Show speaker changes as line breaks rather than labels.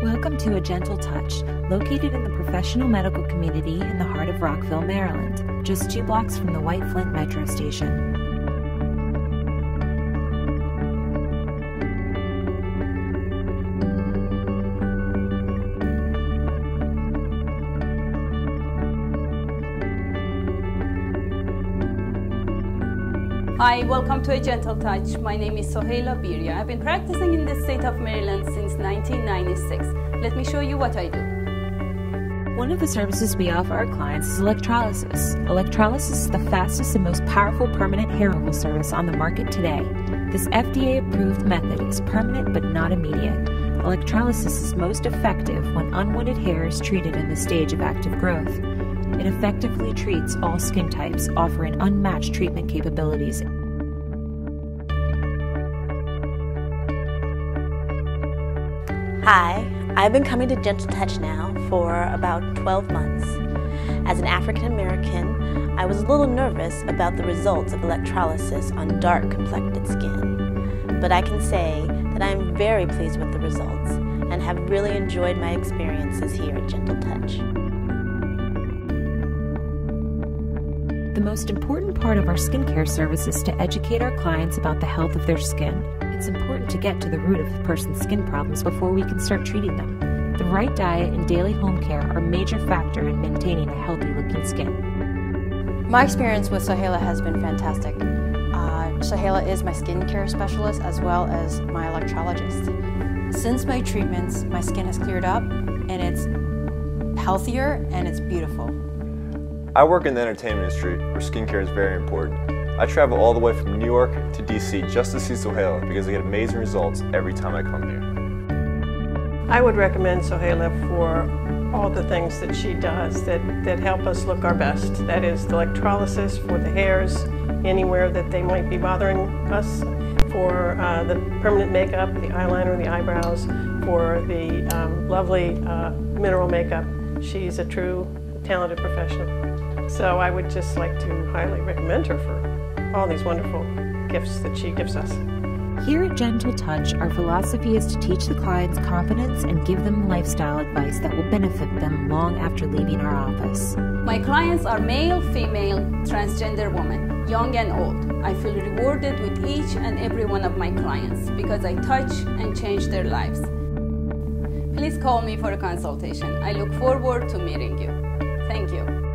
Welcome to A Gentle Touch, located in the professional medical community in the heart of Rockville, Maryland, just 2 blocks from the White Flint Metro Station.
Hi, welcome to A Gentle Touch. My name is Soheila Birya. I've been practicing in the state of Maryland since 1996. Let me show you what I do.
One of the services we offer our clients is electrolysis. Electrolysis is the fastest and most powerful permanent hair removal service on the market today. This FDA-approved method is permanent but not immediate. Electrolysis is most effective when unwanted hair is treated in the stage of active growth. It effectively treats all skin types, offering unmatched treatment capabilities.
Hi, I've been coming to Gentle Touch now for about 12 months. As an African American, I was a little nervous about the results of electrolysis on dark complected skin. But I can say that I am very pleased with the results and have really enjoyed my experiences here at Gentle Touch.
The most important part of our skincare service is to educate our clients about the health of their skin. It's important to get to the root of a person's skin problems before we can start treating them. The right diet and daily home care are a major factor in maintaining a healthy-looking skin.
My experience with Soheila has been fantastic. Soheila is my skincare specialist as well as my electrologist. Since my treatments, my skin has cleared up and it's healthier and it's beautiful.
I work in the entertainment industry where skincare is very important. I travel all the way from New York to DC just to see Soheila because I get amazing results every time I come here.
I would recommend Soheila for all the things that she does that help us look our best. That is the electrolysis for the hairs, anywhere that they might be bothering us, for the permanent makeup, the eyeliner, the eyebrows, for the lovely mineral makeup. She's a true talented professional. So I would just like to highly recommend her for all these wonderful gifts that she gives us.
Here at Gentle Touch, our philosophy is to teach the clients confidence and give them lifestyle advice that will benefit them long after leaving our office.
My clients are male, female, transgender women, young and old. I feel rewarded with each and every one of my clients because I touch and change their lives. Please call me for a consultation. I look forward to meeting you. Thank you.